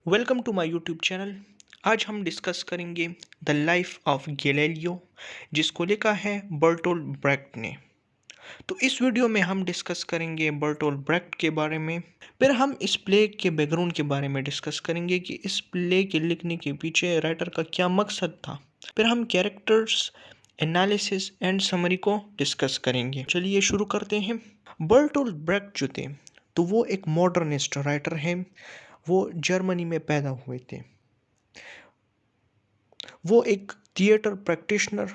Welcome to my YouTube channel. आज हम discuss करेंगे द लाइफ ऑफ गैलीलियो, जिसको लिखा है बर्टोल्ट ब्रेक्ट ने। तो इस वीडियो में हम डिस्कस करेंगे बर्टोल्ट ब्रेक्ट के बारे में। फिर हम इस प्ले के बैकग्राउंड के बारे में डिस्कस करेंगे कि इस प्ले के लिखने के पीछे राइटर का क्या मकसद था। फिर हम कैरेक्टर्स एनालिसिस एंड समरी को डिस्कस करेंगे। चलिए शुरू करते हैं। बर्टोल्ट ब्रेक्ट जो थे तो वो एक मॉडर्निस्ट राइटर हैं। वो जर्मनी में पैदा हुए थे। वो एक थिएटर प्रैक्टिशनर,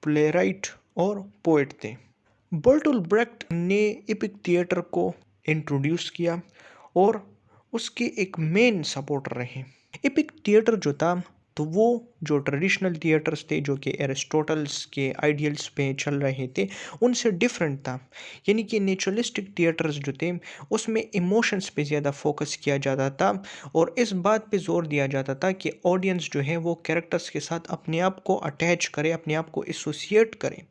प्लेराइट और पोएट थे। बर्टोल्ट ब्रेक्ट ने एपिक थिएटर को इंट्रोड्यूस किया और उसके एक मेन सपोर्टर रहे। एपिक थिएटर जो था तो वो जो ट्रेडिशनल थिएटर्स थे जो कि एरिस्टोटल्स के आइडियल्स पे चल रहे थे उनसे डिफरेंट था। यानी कि नेचुरलिस्टिक थिएटर्स जो थे उसमें इमोशंस पे ज़्यादा फोकस किया जाता था और इस बात पे जोर दिया जाता था कि ऑडियंस जो है वो कैरेक्टर्स के साथ अपने आप को अटैच करे, अपने आप को एसोसिएट करे।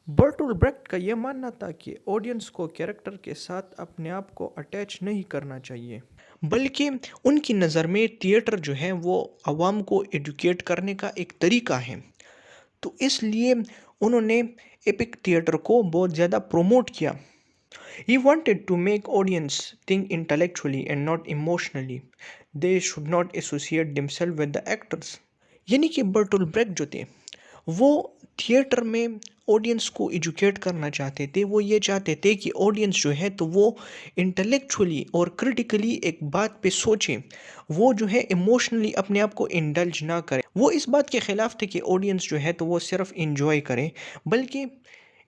बर्टोल्ट ब्रेक्ट का यह मानना था कि ऑडियंस को कैरेक्टर के साथ अपने आप को अटैच नहीं करना चाहिए, बल्कि उनकी नज़र में थिएटर जो है वो आवाम को एजुकेट करने का एक तरीका है। तो इसलिए उन्होंने एपिक थिएटर को बहुत ज़्यादा प्रमोट किया। He wanted to make audience think intellectually and not emotionally. They should not associate themselves with the actors. यानी कि बर्टोल्ट ब्रेक्ट जो थे वो थिएटर में ऑडियंस को एजुकेट करना चाहते थे। वो ये चाहते थे कि ऑडियंस जो है तो वो इंटेलेक्चुअली और क्रिटिकली एक बात पे सोचे, वो जो है इमोशनली अपने आप को इंडल्ज ना करे। वो इस बात के खिलाफ थे कि ऑडियंस जो है तो वो सिर्फ इंजॉय करे, बल्कि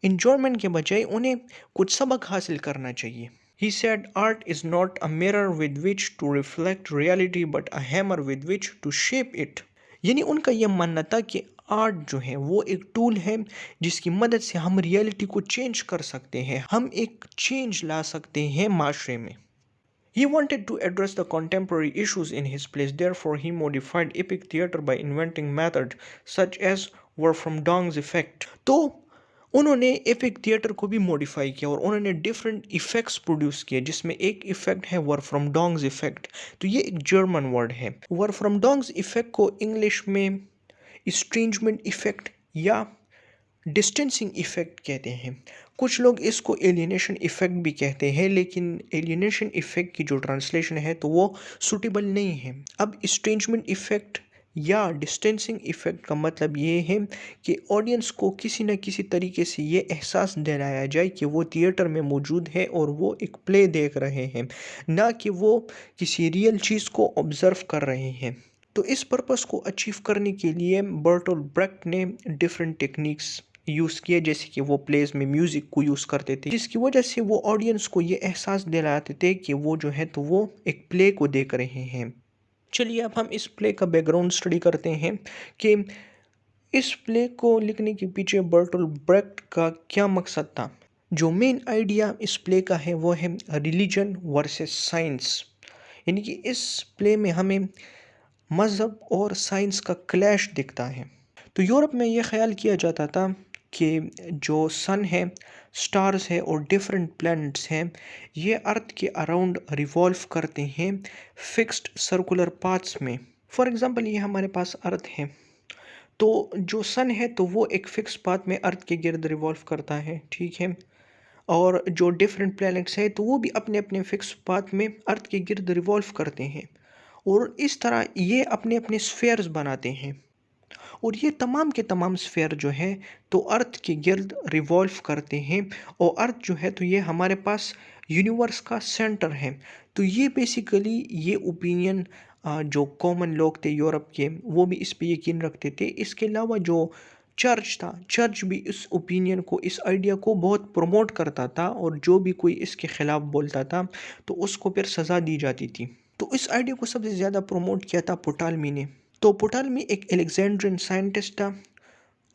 इंजॉयमेंट के बजाय उन्हें कुछ सबक हासिल करना चाहिए। He said art is not a mirror with which to reflect reality but a hammer with which to shape it। यानी उनका यह मानना था कि आर्ट जो है वो एक टूल है जिसकी मदद से हम रियलिटी को चेंज कर सकते हैं, हम एक चेंज ला सकते हैं माशरे में। He wanted to address the contemporary issues in his plays, therefore he modified epic theater by inventing methods such as Wolfram effect। तो उन्होंने एपिक थिएटर को भी मॉडिफाई किया और उन्होंने डिफरेंट इफेक्ट्स प्रोड्यूस किए, जिसमें एक इफेक्ट है वर्फ्रमडोंग्स इफेक्ट। तो ये एक जर्मन वर्ड है। वर्फ्रमडोंग्स इफेक्ट को इंग्लिश में स्ट्रेंजमेंट इफेक्ट या डिस्टेंसिंग इफेक्ट कहते हैं। कुछ लोग इसको एलियनेशन इफेक्ट भी कहते हैं, लेकिन एलियनेशन इफेक्ट की जो ट्रांसलेशन है तो वो सुटेबल नहीं है। अब स्ट्रेंजमेंट इफेक्ट या डिस्टेंसिंग इफेक्ट का मतलब ये है कि ऑडियंस को किसी न किसी तरीके से ये एहसास दिलाया जाए कि वो थिएटर में मौजूद है और वो एक प्ले देख रहे हैं, ना कि वो किसी रियल चीज़ को ऑब्ज़र्व कर रहे हैं। तो इस पर्पस को अचीव करने के लिए बर्टोल्ट ब्रेक्ट ने डिफरेंट टेक्निक्स यूज़ किए, जैसे कि वो प्लेस में म्यूज़िक को यूज़ करते थे, जिसकी वजह से वो ऑडियंस को ये एहसास दिलाते थे कि वो जो है तो वो एक प्ले को देख रहे हैं। चलिए अब हम इस प्ले का बैकग्राउंड स्टडी करते हैं कि इस प्ले को लिखने के पीछे बर्टोल्ट ब्रेक्ट का क्या मकसद था। जो मेन आइडिया इस प्ले का है वो है रिलीजन वर्सेस साइंस। यानी कि इस प्ले में हमें मज़हब और साइंस का क्लैश दिखता है। तो यूरोप में यह ख्याल किया जाता था कि जो सन है, स्टार्स है और डिफरेंट प्लैनेट्स हैं, ये अर्थ के अराउंड रिवॉल्व करते हैं फिक्स्ड सर्कुलर पाथ्स में। फॉर एग्जांपल ये हमारे पास अर्थ है, तो जो सन है तो वो एक फिक्स पाथ में अर्थ के गिर्द रिवॉल्व करता है, ठीक है। और जो डिफरेंट प्लैनेट्स है तो वो भी अपने अपने फिक्स पाथ में अर्थ के गिर्द रिवॉल्व करते हैं और इस तरह ये अपने अपने स्फेयर्स बनाते हैं। और ये तमाम के तमाम स्फेयर जो है तो अर्थ के गिर्द रिवॉल्व करते हैं और अर्थ जो है तो ये हमारे पास यूनिवर्स का सेंटर है। तो ये बेसिकली ये ओपिनियन जो कॉमन लोग थे यूरोप के वो भी इस पे यकीन रखते थे। इसके अलावा जो चर्च था, चर्च भी इस ओपिनियन को, इस आइडिया को बहुत प्रमोट करता था और जो भी कोई इसके ख़िलाफ़ बोलता था तो उसको फिर सज़ा दी जाती थी। तो इस आइडिया को सबसे ज़्यादा प्रमोट किया था पोटालमी ने। तो पोटालमी एक एलेक्जेंड्रियन साइंटिस्ट था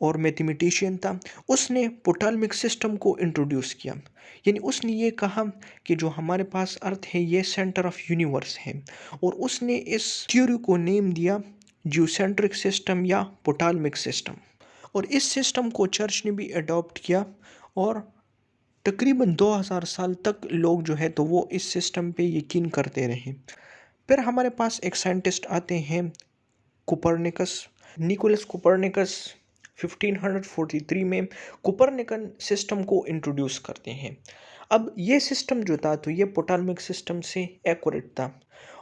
और मैथमेटिशियन था। उसने पोटालमिक सिस्टम को इंट्रोड्यूस किया। यानी उसने ये कहा कि जो हमारे पास अर्थ है ये सेंटर ऑफ यूनिवर्स है और उसने इस थ्योरी को नेम दिया जियोसेंट्रिक सिस्टम या पोटालमिक सिस्टम। और इस सिस्टम को चर्च ने भी अडॉप्ट किया और तकरीबन 2000 साल तक लोग जो है तो वो इस सिस्टम पे यकीन करते रहे। फिर हमारे पास एक साइंटिस्ट आते हैं कोपरनिकस, निकोलस कोपरनिकस 1543 में कोपरनिकन सिस्टम को इंट्रोड्यूस करते हैं। अब ये सिस्टम जो था तो ये पोटालमिक सिस्टम से एक्यूरेट था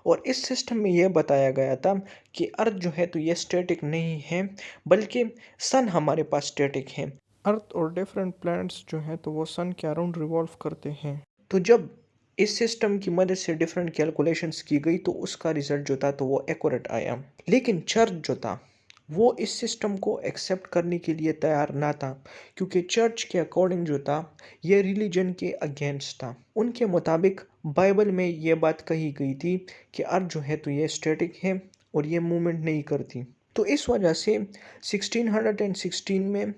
और इस सिस्टम में यह बताया गया था कि अर्थ जो है तो ये स्टैटिक नहीं है बल्कि सन हमारे पास स्टैटिक है। अर्थ और डिफरेंट प्लैनेट्स जो है तो वो सन के अराउंड रिवॉल्व करते हैं। तो जब इस सिस्टम की मदद से डिफरेंट कैलकुलेशंस की गई तो उसका रिजल्ट जो था तो वो एक्यूरेट आया। लेकिन चर्च जो था वो इस सिस्टम को एक्सेप्ट करने के लिए तैयार ना था, क्योंकि चर्च के अकॉर्डिंग जो था ये रिलीजन के अगेंस्ट था। उनके मुताबिक बाइबल में ये बात कही गई थी कि अर्थ जो है तो ये स्टैटिक है और ये मूवमेंट नहीं करती। तो इस वजह से 1616 में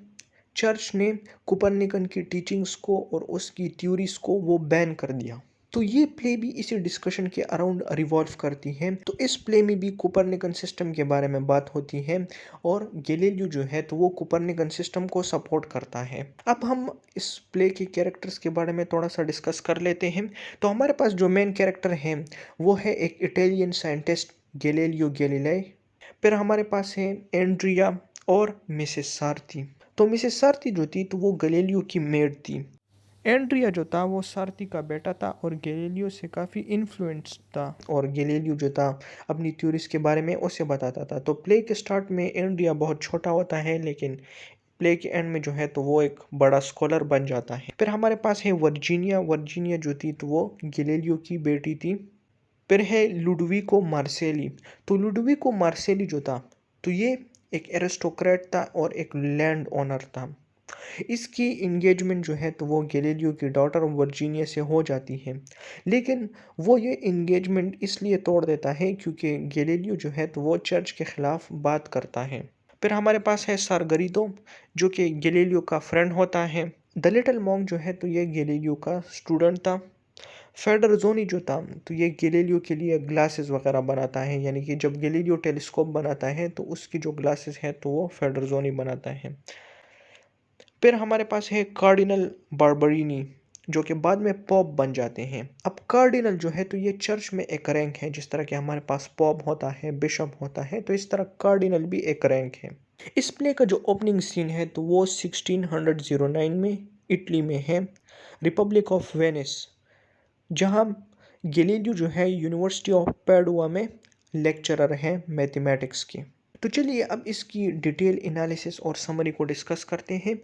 चर्च ने कोपरनिकन की टीचिंग्स को और उसकी थ्योरीज को वो बैन कर दिया। तो ये प्ले भी इसी डिस्कशन के अराउंड रिवॉल्व करती है। तो इस प्ले में भी कोपरनिकन सिस्टम के बारे में बात होती है और गैलीलियो जो है तो वो कोपरनिकन सिस्टम को सपोर्ट करता है। अब हम इस प्ले के कैरेक्टर्स के बारे में थोड़ा सा डिस्कस कर लेते हैं। तो हमारे पास जो मेन कैरेक्टर है वो है एक इटालियन साइंटिस्ट गैलीलियो गैलीलाई। फिर हमारे पास है एंड्रिया और मिसेस सारथी। तो मिसेस सारथी जो थी तो वो गैलीलियो की मेड थी। एंड्रिया जो था वो सारथी का बेटा था और गैलीलियो से काफ़ी इन्फ्लुएंस्ड था और गैलीलियो जो था अपनी थ्योरीज के बारे में उसे बताता था। तो प्ले के स्टार्ट में एंड्रिया बहुत छोटा होता है लेकिन प्ले के एंड में जो है तो वो एक बड़ा स्कॉलर बन जाता है। फिर हमारे पास है वर्जीनिया। वर्जीनिया जो थी तो वो गैलीलियो की बेटी थी। फिर है लुडविको मार्सेली। तो लुडविको मार्सेली जो था तो ये एक एरिस्टोक्रेट था और एक लैंड ओनर था। इसकी इंगेजमेंट जो है तो वो गैलीलियो की डॉटर वर्जीनिया से हो जाती है, लेकिन वो ये इंगेजमेंट इसलिए तोड़ देता है क्योंकि गैलीलियो जो है तो वो चर्च के ख़िलाफ़ बात करता है। फिर हमारे पास है सारगरीदो जो कि गैलीलियो का फ्रेंड होता है। द लिटिल मॉन्क जो है तो ये गैलीलियो का स्टूडेंट था। फेडरजोनी जो था तो ये गैलीलियो के लिए ग्लासेस वगैरह बनाता है, यानी कि जब गैलीलियो टेलीस्कोप बनाता है तो उसकी जो ग्लासेस है तो वो फेडरजोनी बनाता है। फिर हमारे पास है कार्डिनल बार्बरीनी जो कि बाद में पॉप बन जाते हैं। अब कार्डिनल जो है तो ये चर्च में एक रैंक है, जिस तरह के हमारे पास पॉप होता है, बिशप होता है, तो इस तरह कार्डिनल भी एक रैंक है। इस प्ले का जो ओपनिंग सीन है तो वो 1609 में इटली में है, रिपब्लिक ऑफ वेनिस, जहाँ गैलीलियो जो है यूनिवर्सिटी ऑफ पैडुआ में लेक्चरर हैं मैथमेटिक्स के। तो चलिए अब इसकी डिटेल एनालिसिस और समरी को डिस्कस करते हैं।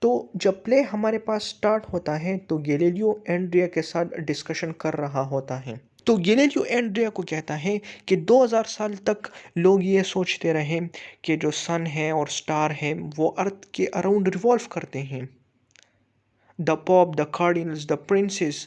तो जब प्ले हमारे पास स्टार्ट होता है तो गैलीलियो एंड्रिया के साथ डिस्कशन कर रहा होता है। तो गैलीलियो एंड्रिया को कहता है कि 2000 साल तक लोग ये सोचते रहे कि जो सन है और स्टार है वो अर्थ के अराउंड रिवॉल्व करते हैं। The Pope, the cardinals, the princes,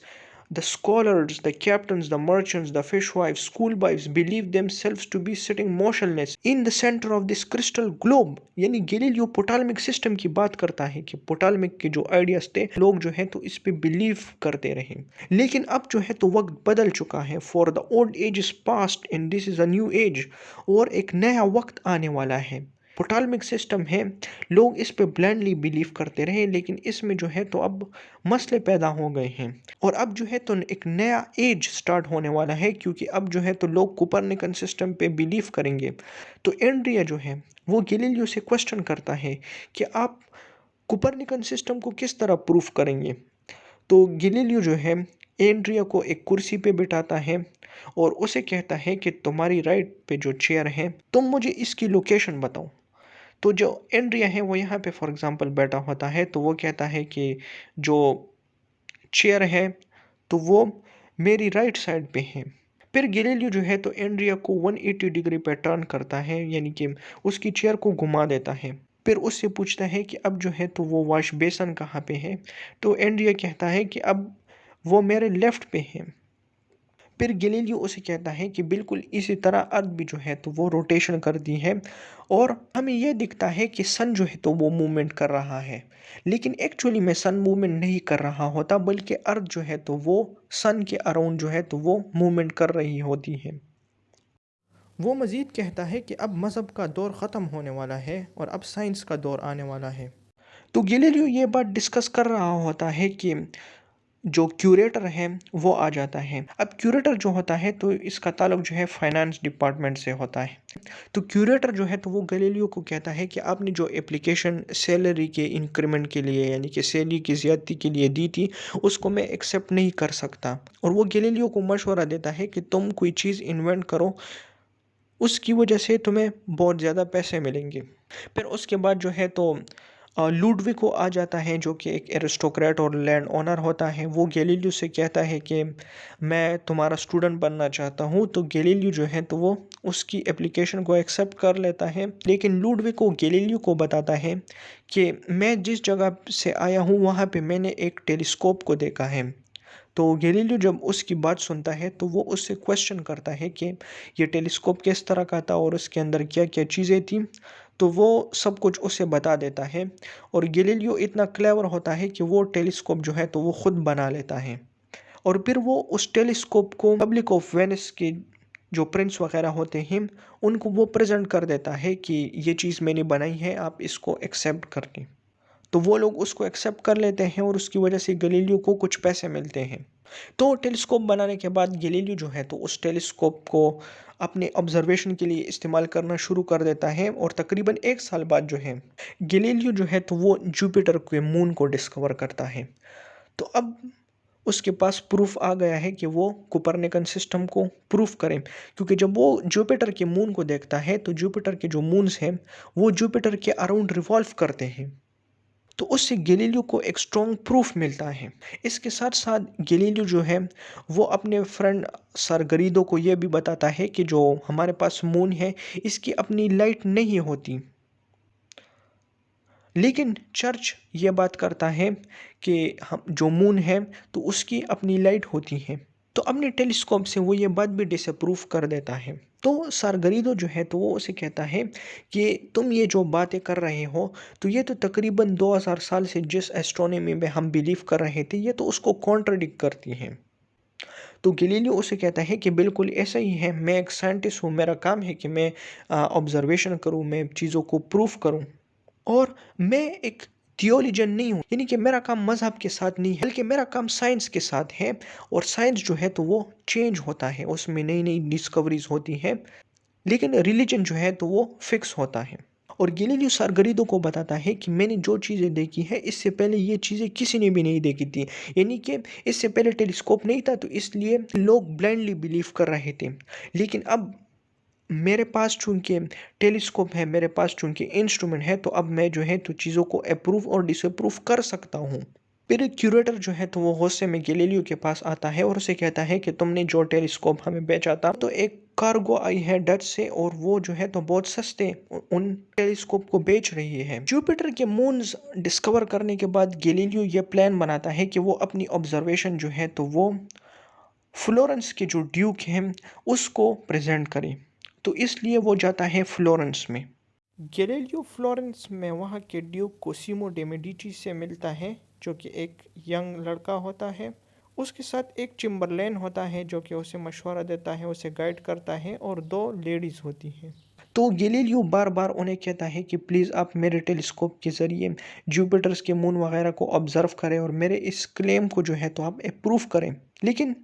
the scholars, the captains, the merchants, the fishwives, schoolwives believe themselves to be sitting motionless in the center of this crystal globe। यानी Galileo पोटालमिक system की बात करता है कि पोटालमिक के जो आइडियाज थे लोग जो है तो इस पे बिलीव करते रहे, लेकिन अब जो है तो वक्त बदल चुका है। For the old age is past and this is a new age, और एक नया वक्त आने वाला है। पोटालमिक सिस्टम है, लोग इस पे ब्लाइंडली बिलीव करते रहे, लेकिन इसमें जो है तो अब मसले पैदा हो गए हैं और अब जो है तो एक नया एज स्टार्ट होने वाला है, क्योंकि अब जो है तो लोग कोपरनिकन सिस्टम पे बिलीव करेंगे। तो एंड्रिया जो है वो गैलीलियो से क्वेश्चन करता है कि आप कोपरनिकन सिस्टम को किस तरह प्रूफ करेंगे। तो गैलीलियो जो है एंड्रिया को एक कुर्सी पे बिठाता है और उसे कहता है कि तुम्हारी राइट पे जो चेयर है तुम मुझे इसकी लोकेशन बताओ। तो जो एंड्रिया है वो यहाँ पे फॉर एग्जांपल बैठा होता है, तो वो कहता है कि जो चेयर है तो वो मेरी राइट साइड पे है। फिर गैलीलियो जो है तो एंड्रिया को 180 डिग्री पे टर्न करता है, यानी कि उसकी चेयर को घुमा देता है। फिर उससे पूछता है कि अब जो है तो वो वॉश बेसन कहाँ पे है। तो एंड्रिया कहता है कि अब वो मेरे लेफ्ट पे है। फिर गैलीलियो उसे कहता है कि बिल्कुल इसी तरह अर्थ भी जो है तो वो रोटेशन करती है और हमें यह दिखता है कि सन जो है तो वो मूवमेंट कर रहा है, लेकिन एक्चुअली में सन मूवमेंट नहीं कर रहा होता, बल्कि अर्थ जो है तो वो सन के अराउंड जो है तो वो मूवमेंट कर रही होती है। वो मज़ीद कहता है कि अब मज़हब का दौर ख़त्म होने वाला है और अब साइंस का दौर आने वाला है। तो गैलीलियो ये बात डिस्कस कर रहा होता है कि जो क्यूरेटर है वो आ जाता है। अब क्यूरेटर जो होता है तो इसका ताल्लुक जो है फाइनेंस डिपार्टमेंट से होता है। तो क्यूरेटर जो है तो वो गैलीलियो को कहता है कि आपने जो एप्लीकेशन सैलरी के इंक्रीमेंट के लिए यानी कि सैलरी की ज़्यादती के लिए दी थी उसको मैं एक्सेप्ट नहीं कर सकता। और वो गैलीलियो को मशवरा देता है कि तुम कोई चीज़ इन्वेंट करो, उसकी वजह से तुम्हें बहुत ज़्यादा पैसे मिलेंगे। फिर उसके बाद जो है तो लुडविको आ जाता है जो कि एक एरिस्टोक्रेट और लैंड ओनर होता है। वो गैलीलियो से कहता है कि मैं तुम्हारा स्टूडेंट बनना चाहता हूँ। तो गैलीलियो जो है तो वो उसकी एप्लीकेशन को एक्सेप्ट कर लेता है। लेकिन लुडविको गैलीलियो को बताता है कि मैं जिस जगह से आया हूँ वहाँ पे मैंने एक टेलीस्कोप को देखा है। तो गैलीलियो जब उसकी बात सुनता है तो वो उससे क्वेश्चन करता है कि ये टेलीस्कोप किस तरह का था और उसके अंदर क्या क्या चीज़ें थी। तो वो सब कुछ उसे बता देता है। और गैलीलियो इतना क्लेवर होता है कि वो टेलीस्कोप जो है तो वो खुद बना लेता है। और फिर वो उस टेलीस्कोप को पब्लिक ऑफ वेनिस के जो प्रिंस वगैरह होते हैं उनको वो प्रेजेंट कर देता है कि ये चीज़ मैंने बनाई है, आप इसको एक्सेप्ट कर लें। तो वो लोग उसको एक्सेप्ट कर लेते हैं और उसकी वजह से गैलीलियो को कुछ पैसे मिलते हैं। तो टेलीस्कोप बनाने के बाद गैलीलियो जो है तो उस टेलीस्कोप को अपने ऑब्जर्वेशन के लिए इस्तेमाल करना शुरू कर देता है। और तकरीबन 1 साल बाद जो है गैलीलियो जो है तो वो जुपिटर के मून को डिस्कवर करता है। तो अब उसके पास प्रूफ आ गया है कि वो कोपरनिकन सिस्टम को प्रूफ करें, क्योंकि जब वो जुपिटर के मून को देखता है तो जुपिटर के जो मून्स हैं वो जुपिटर के अराउंड रिवॉल्व करते हैं। तो उससे गैलीलियो को एक स्ट्रॉन्ग प्रूफ मिलता है। इसके साथ साथ गैलीलियो जो है वो अपने फ्रेंड सर गरीदो को ये भी बताता है कि जो हमारे पास मून है इसकी अपनी लाइट नहीं होती। लेकिन चर्च ये बात करता है कि हम जो मून है तो उसकी अपनी लाइट होती है। तो अपने टेलीस्कोप से वो ये बात भी डिसअप्रूव कर देता है। तो सारगरीदो जो है तो वो उसे कहता है कि तुम ये जो बातें कर रहे हो तो ये तो तकरीबन 2000 साल से जिस एस्ट्रोनॉमी में हम बिलीव कर रहे थे ये तो उसको कॉन्ट्रडिक्ट करती हैं। तो गैलीलियो उसे कहता है कि बिल्कुल ऐसा ही है, मैं एक साइंटिस्ट हूँ, मेरा काम है कि मैं ऑब्जर्वेशन करूँ, मैं चीज़ों को प्रूफ करूँ। और मैं एक थियोलॉजियन नहीं हूँ, यानी कि मेरा काम मज़हब के साथ नहीं है बल्कि मेरा काम साइंस के साथ है। और साइंस जो है तो वो चेंज होता है, उसमें नई नई डिस्कवरीज होती है। लेकिन रिलीजन जो है तो वो फिक्स होता है। और गैलीलियो सारगरीदो को बताता है कि मैंने जो चीज़ें देखी है इससे पहले ये चीज़ें किसी ने भी नहीं देखी थी। यानी कि इससे पहले टेलीस्कोप नहीं था तो इसलिए लोग ब्लाइंडली बिलीव कर रहे थे। लेकिन अब मेरे पास चूंकि टेलीस्कोप है, मेरे पास चूंकि इंस्ट्रूमेंट है, तो अब मैं जो है तो चीज़ों को अप्रूव और डिसअप्रूव कर सकता हूँ। फिर क्यूरेटर जो है तो वो गुस्से में गैलीलियो के पास आता है और उसे कहता है कि तुमने जो टेलीस्कोप हमें बेचा था तो एक कार्गो आई है डच से और वो जो है तो बहुत सस्ते उन टेलीस्कोप को बेच रही है। जुपिटर के मून्स डिस्कवर करने के बाद गैलीलियो ये प्लान बनाता है कि वो अपनी ऑब्जर्वेशन जो है तो वो फ्लोरेंस के जो ड्यूक हैं उसको प्रेजेंट करें। तो इसलिए वो जाता है फ्लोरेंस में। गैलीलियो फ्लोरेंस में वहाँ के ड्यूक कोसिमो डे मेडिची से मिलता है जो कि एक यंग लड़का होता है। उसके साथ एक चिम्बरलेन होता है जो कि उसे मशवरा देता है, उसे गाइड करता है, और 2 लेडीज़ होती हैं। तो गैलीलियो बार बार उन्हें कहता है कि प्लीज़ आप मेरे टेलीस्कोप के ज़रिए जुपिटर्स के मून वगैरह को ऑब्ज़र्व करें और मेरे इस क्लेम को जो है तो आप अप्रूव करें। लेकिन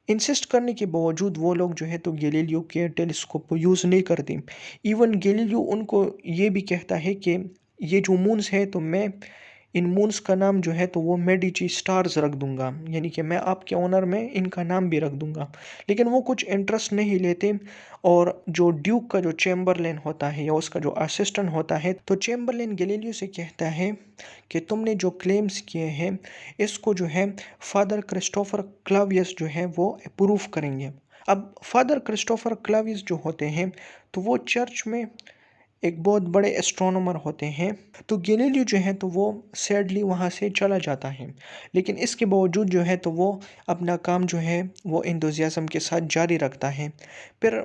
इंसिस्ट करने के बावजूद वो लोग जो है तो गैलीलियो के टेलीस्कोप को यूज़ नहीं करते। इवन गैलीलियो उनको ये भी कहता है कि ये जो मून्स है तो मैं इन मून्स का नाम जो है तो वो मेडिची स्टार्स रख दूंगा, यानी कि मैं आपके ऑनर में इनका नाम भी रख दूंगा। लेकिन वो कुछ इंटरेस्ट नहीं लेते। और जो ड्यूक का जो चैम्बरलेन होता है या उसका जो असिस्टेंट होता है तो चैम्बरलेन गैलीलियो से कहता है कि तुमने जो क्लेम्स किए हैं इसको जो है फादर क्रिस्टोफर क्लावियस जो है वो अप्रूव करेंगे। अब फादर क्रिस्टोफर क्लावियस जो होते हैं तो वो चर्च में एक बहुत बड़े एस्ट्रोनॉमर होते हैं। तो गैलीलियो जो है तो वो सैडली वहाँ से चला जाता है। लेकिन इसके बावजूद जो है तो वो अपना काम जो है वो एंथुसियाज्म के साथ जारी रखता है। फिर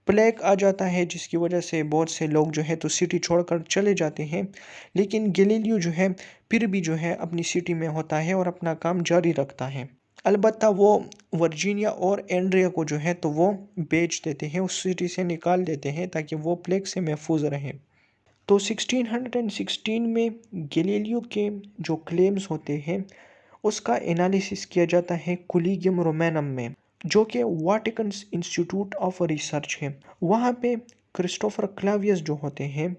प्लेग आ जाता है जिसकी वजह से बहुत से लोग जो है तो सिटी छोड़कर चले जाते हैं। लेकिन गैलीलियो जो है फिर भी जो है अपनी सिटी में होता है और अपना काम जारी रखता है। अलबत्ता वो वर्जीनिया और एंड्रिया को जो है तो वो बेच देते हैं, उस सिटी से निकाल देते हैं ताकि वो प्लेग से महफूज रहें। तो 1616 में गैलीलियो के जो क्लेम्स होते हैं उसका एनालिसिस किया जाता है कोलिगियम रोमैनम में, जो कि वाटिकन इंस्टीट्यूट ऑफ रिसर्च है। वहाँ पे क्रिस्टोफर क्लावियस जो होते हैं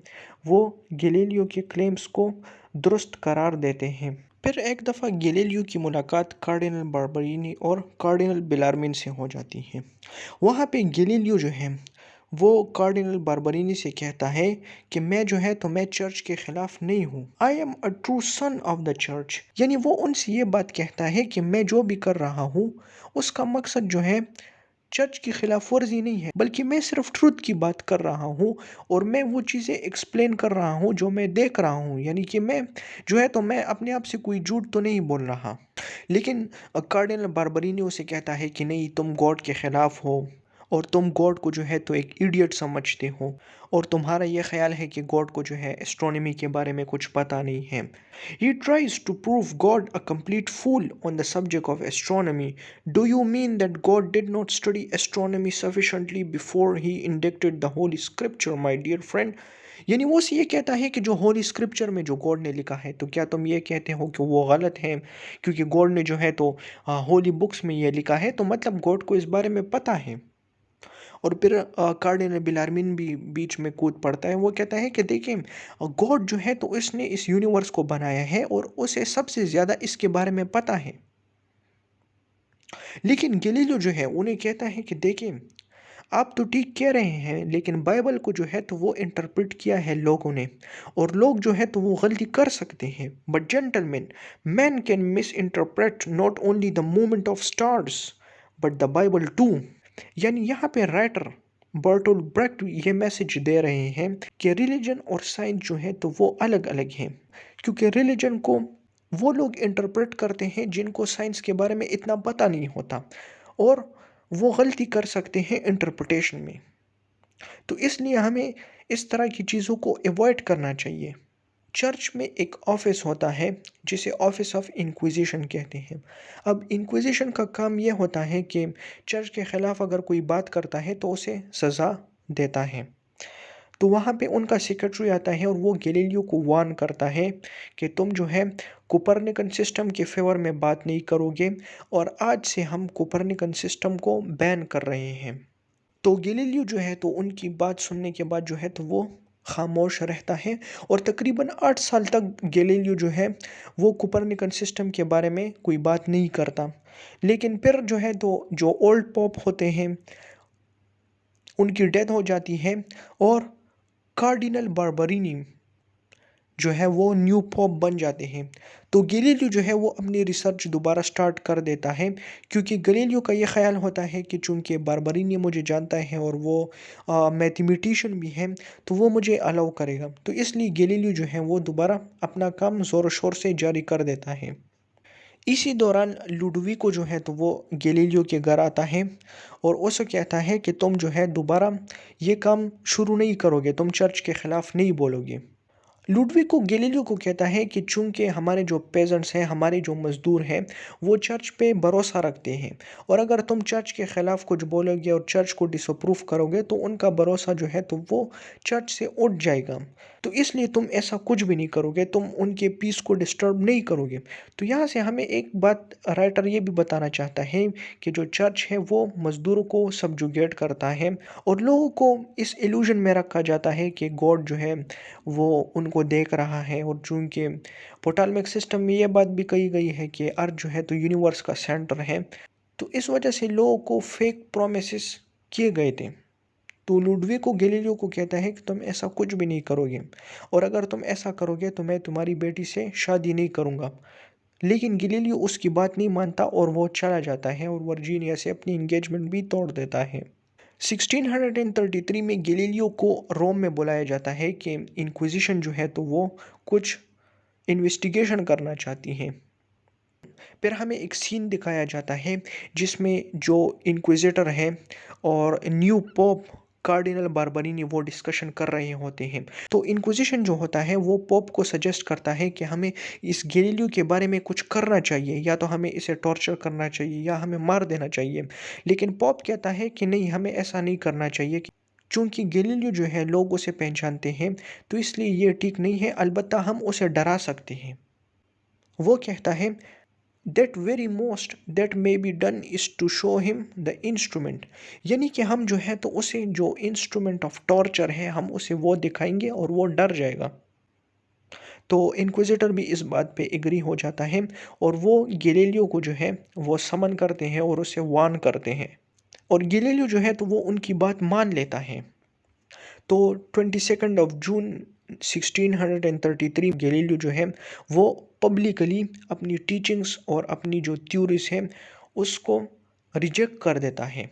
वो गैलीलियो के क्लेम्स को दुरुस्त करार देते हैं। फिर एक दफ़ा गैलीलियो की मुलाकात कार्डिनल बार्बरीनी और कार्डिनल बेलार्मिन से हो जाती है। वहाँ पे गैलीलियो जो है वो कार्डिनल बार्बरीनी से कहता है कि मैं चर्च के खिलाफ नहीं हूँ। I am a true son of the church, यानी वो उनसे ये बात कहता है कि मैं जो भी कर रहा हूँ उसका मकसद जो है चर्च की खिलाफ वर्जी नहीं है, बल्कि मैं सिर्फ ट्रुथ की बात कर रहा हूँ और मैं वो चीज़ें एक्सप्लेन कर रहा हूँ जो मैं देख रहा हूँ। यानी कि मैं अपने आप से कोई झूठ तो नहीं बोल रहा। लेकिन कार्डिनल बार्बरीनी उसे कहता है कि नहीं, तुम गॉड के खिलाफ हो और तुम गॉड को जो है तो एक इडियट समझते हो और तुम्हारा ये ख्याल है कि गॉड को जो है एस्ट्रोनॉमी के बारे में कुछ पता नहीं है। He tries to prove God a complete fool on the subject of astronomy. Do you mean that God did not study astronomy sufficiently before he inducted the Holy Scripture, my dear friend? यानी वो ये कहता है कि जो Holi scripture में जो God ने लिखा है, तो क्या तुम ये कहते हो कि वो गलत है? क्योंकि गॉड ने जो है तो होली बुक्स में ये लिखा है, तो मतलब गॉड को इस बारे में पता है। और फिर कार्डिनल बिलार्मिन भी बीच में कूद पड़ता है। वो कहता है कि देखिए, गॉड जो है तो इसने इस यूनिवर्स को बनाया है और उसे सबसे ज़्यादा इसके बारे में पता है। लेकिन गैलीलियो जो है उन्हें कहता है कि देखिए, आप तो ठीक कह रहे हैं, लेकिन बाइबल को जो है तो वो इंटरप्रेट किया है लोगों ने और लोग जो है तो वो गलती कर सकते हैं। But gentleman, man can misinterpret not only the movement of stars but the Bible too. यानी यहाँ पे राइटर बर्टोल ब्रेक्ट ये मैसेज दे रहे हैं कि रिलीजन और साइंस जो है तो वो अलग अलग हैं, क्योंकि रिलीजन को वो लोग इंटरप्रेट करते हैं जिनको साइंस के बारे में इतना पता नहीं होता और वो गलती कर सकते हैं इंटरप्रिटेशन में। तो इसलिए हमें इस तरह की चीज़ों को अवॉइड करना चाहिए। चर्च में एक ऑफिस होता है जिसे ऑफिस ऑफ इंक्विजिशन कहते हैं। अब इंक्विजिशन का काम यह होता है कि चर्च के खिलाफ अगर कोई बात करता है तो उसे सज़ा देता है। तो वहाँ पे उनका सेक्रेटरी आता है और वो गैलीलियो को वार्न करता है कि तुम जो है कोपरनिकन सिस्टम के फेवर में बात नहीं करोगे और आज से हम कोपरनिकन सिस्टम को बैन कर रहे हैं। तो गैलीलियो जो है तो उनकी बात सुनने के बाद जो है तो वो खामोश रहता है और तकरीबन 8 साल तक गैलीलियो जो है वो कोपरनिकन सिस्टम के बारे में कोई बात नहीं करता। लेकिन फिर जो है तो जो ओल्ड पोप होते हैं उनकी डेथ हो जाती है और कार्डिनल बार्बरीनी जो है वो न्यू पोप बन जाते हैं। तो गैलीलियो जो है वो अपनी रिसर्च दोबारा स्टार्ट कर देता है, क्योंकि गैलीलियो का ये ख्याल होता है कि चूँकि बार्बरीनी मुझे जानता है और वो मैथमेटिशियन भी है, तो वो मुझे अलाउ करेगा। तो इसलिए गैलीलियो जो है वो दोबारा अपना काम ज़ोर शोर से जारी कर देता है। इसी दौरान लुडोविको जो है तो वो गैलीलियो के घर आता है और उसे कहता है कि तुम जो है दोबारा ये काम शुरू नहीं करोगे, तुम चर्च के खिलाफ नहीं बोलोगे। लुडविको गैलीलियो को कहता है कि चूंकि हमारे जो पेजेंट्स हैं, हमारे जो मज़दूर हैं, वो चर्च पे भरोसा रखते हैं और अगर तुम चर्च के ख़िलाफ़ कुछ बोलोगे और चर्च को डिसअप्रूव करोगे तो उनका भरोसा जो है तो वो चर्च से उठ जाएगा। तो इसलिए तुम ऐसा कुछ भी नहीं करोगे, तुम उनके पीस को डिस्टर्ब नहीं करोगे। तो यहाँ से हमें एक बात राइटर ये भी बताना चाहता है कि जो चर्च है वो मज़दूरों को सब्जुगेट करता है और लोगों को इस इल्यूजन में रखा जाता है कि गॉड जो है वो उनको देख रहा है। और चूँकि पोटॉलमिक सिस्टम में ये बात भी कही गई है कि अर्थ जो है तो यूनिवर्स का सेंटर है, तो इस वजह से लोगों को फेक प्रोमिसेस किए गए थे। तो लुडविको गैलीलियो को कहता है कि तुम ऐसा कुछ भी नहीं करोगे और अगर तुम ऐसा करोगे तो मैं तुम्हारी बेटी से शादी नहीं करूँगा। लेकिन गैलीलियो उसकी बात नहीं मानता और वो चला जाता है और वर्जीनिया से अपनी इंगेजमेंट भी तोड़ देता है। 1633 में गैलीलियो को रोम में बुलाया जाता है कि इंक्विजिशन जो है तो वो कुछ इन्वेस्टिगेशन करना चाहती है। फिर हमें एक सीन दिखाया जाता है जिसमें जो इंक्विजिटर हैं और न्यू पोप कार्डिनल बार्बरीनी वो डिस्कशन कर रहे होते हैं। तो इंक्विजिशन जो होता है वो पोप को सजेस्ट करता है कि हमें इस गैलीलियो के बारे में कुछ करना चाहिए, या तो हमें इसे टॉर्चर करना चाहिए या हमें मार देना चाहिए। लेकिन पोप कहता है कि नहीं, हमें ऐसा नहीं करना चाहिए, चूँकि गैलीलियो जो है लोग उसे पहचानते हैं, तो इसलिए ये ठीक नहीं है, अलबत्ता हम उसे डरा सकते हैं। वो कहता है that very most that may be done is to show him the instrument, यानी कि हम जो है तो उसे जो इंस्ट्रूमेंट ऑफ टॉर्चर है हम उसे वो दिखाएंगे और वो डर जाएगा। तो इंक्विजिटर भी इस बात पे एग्री हो जाता है और वो गैलीलियो को जो है वो समन करते हैं और उसे वार्न करते हैं, और गैलीलियो जो है तो वो उनकी बात मान लेता है। तो 22 जून 1633 गैलीलियो जो है वो पब्लिकली अपनी टीचिंग्स और अपनी जो थ्योरीज है उसको रिजेक्ट कर देता है,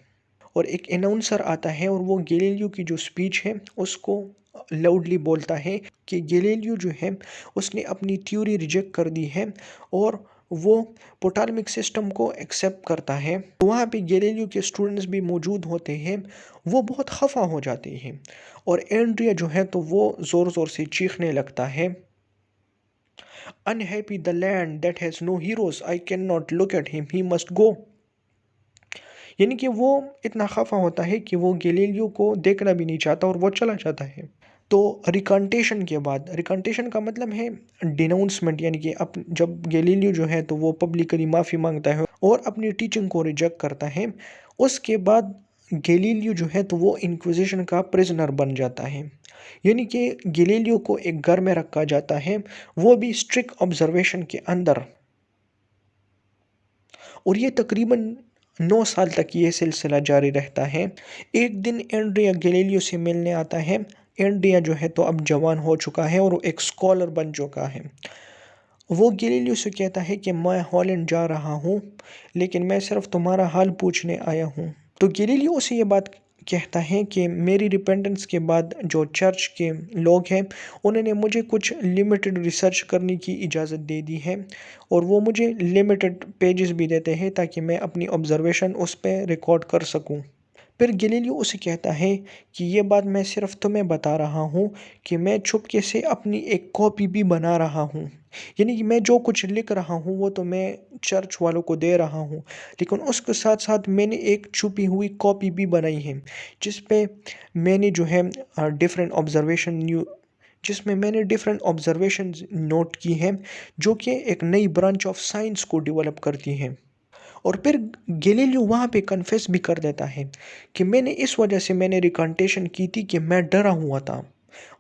और एक अनाउंसर आता है और वो गैलीलियो की जो स्पीच है उसको लाउडली बोलता है कि गैलीलियो जो है उसने अपनी थ्योरी रिजेक्ट कर दी है और वो पोटालमिक सिस्टम को एक्सेप्ट करता है। तो वहाँ पे गैलीलियो के स्टूडेंट्स भी मौजूद होते हैं, वो बहुत खफा हो जाते हैं, और एंड्रिया जो है तो वो ज़ोर ज़ोर से चीखने लगता है, unhappy the land that has no heroes, I can not look at him, he must go. यानी कि वो इतना खफा होता है कि वो गैलीलियो को देखना भी नहीं चाहता और वो चला जाता है। तो रिकांटेशन के बाद, रिकांटेशन का मतलब है डिनाउंसमेंट, यानी कि अब जब गैलीलियो जो है तो वो पब्लिकली माफ़ी मांगता है और अपनी टीचिंग को रिजेक्ट करता है, उसके बाद गैलीलियो जो है तो वो इंक्विजिशन का प्रिजनर बन जाता है। यानी कि गैलीलियो को एक घर में रखा जाता है, वो भी स्ट्रिक्ट ऑब्जर्वेशन के अंदर, और ये तकरीबन 9 साल तक ये सिलसिला जारी रहता है। एक दिन एंड्रिया गैलीलियो से मिलने आता है। एंड्रिया जो है तो अब जवान हो चुका है और वो एक स्कॉलर बन चुका है। वो गैलीलियो से कहता है कि मैं हॉलैंड जा रहा हूँ, लेकिन मैं सिर्फ तुम्हारा हाल पूछने आया हूँ। तो गैलीलियो उसे ये बात कहता है कि मेरी रिपेंटेंस के बाद जो चर्च के लोग हैं उन्होंने मुझे कुछ लिमिटेड रिसर्च करने की इजाज़त दे दी है, और वो मुझे लिमिटेड पेजेस भी देते हैं ताकि मैं अपनी ऑब्जर्वेशन उस पर रिकॉर्ड कर सकूं। फिर गैलीलियो उसे कहता है कि ये बात मैं सिर्फ तुम्हें बता रहा हूँ कि मैं छुपके से अपनी एक कॉपी भी बना रहा हूँ, यानी कि मैं जो कुछ लिख रहा हूँ वो तो मैं चर्च वालों को दे रहा हूँ, लेकिन उसके साथ साथ मैंने एक छुपी हुई कॉपी भी बनाई है जिस पे मैंने जो है डिफरेंट ऑब्जर्वेशन न्यू जिसमें मैंने डिफरेंट ऑब्जर्वेशन नोट की हैं जो कि एक नई ब्रांच ऑफ साइंस को डेवलप करती हैं। और फिर गैलीलियो वहाँ पे कन्फेस भी कर देता है कि मैंने इस वजह से मैंने रिकांटेशन की थी कि मैं डरा हुआ था,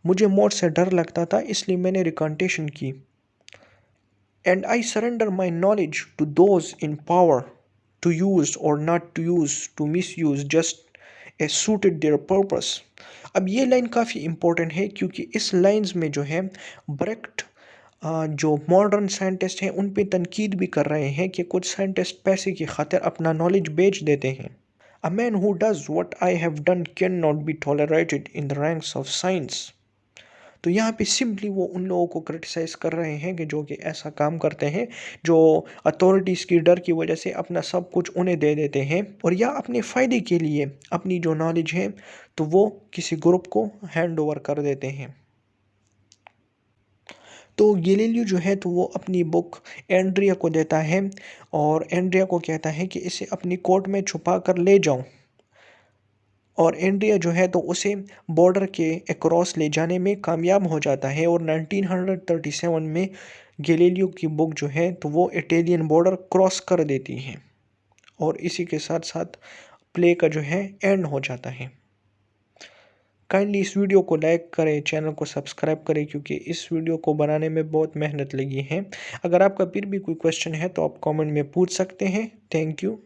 मुझे मौत से डर लगता था, इसलिए मैंने रिकांटेशन की। And I surrender my knowledge to those in power to use और not to use to misuse just a suited their purpose. अब ये लाइन काफ़ी इम्पोर्टेंट है क्योंकि इस लाइन्स में जो है ब्रेक्ट जो मॉडर्न साइंटिस्ट हैं उन पे तनकीद भी कर रहे हैं कि कुछ साइंटिस्ट पैसे की खातिर अपना नॉलेज बेच देते हैं। A man who does what I have done can not be tolerated in the ranks of science. तो यहाँ पे सिंपली वो उन लोगों को क्रिटिसाइज़ कर रहे हैं कि जो कि ऐसा काम करते हैं, जो अथॉरिटीज़ की डर की वजह से अपना सब कुछ उन्हें दे देते हैं, और या अपने फ़ायदे के लिए अपनी जो नॉलेज है तो वो किसी ग्रुप को हैंड ओवर कर देते हैं। तो गैलीलियो जो है तो वो अपनी बुक एंड्रिया को देता है और एंड्रिया को कहता है कि इसे अपनी कोट में छुपा कर ले जाओ, और एंड्रिया जो है तो उसे बॉर्डर के अक्रॉस ले जाने में कामयाब हो जाता है, और 1937 में गैलीलियो की बुक जो है तो वो इटालियन बॉर्डर क्रॉस कर देती है, और इसी के साथ साथ प्ले का जो है एंड हो जाता है। काइंडली इस वीडियो को लाइक करें, चैनल को सब्सक्राइब करें क्योंकि इस वीडियो को बनाने में बहुत मेहनत लगी है। अगर आपका फिर भी कोई क्वेश्चन है तो आप कमेंट में पूछ सकते हैं। Thank you.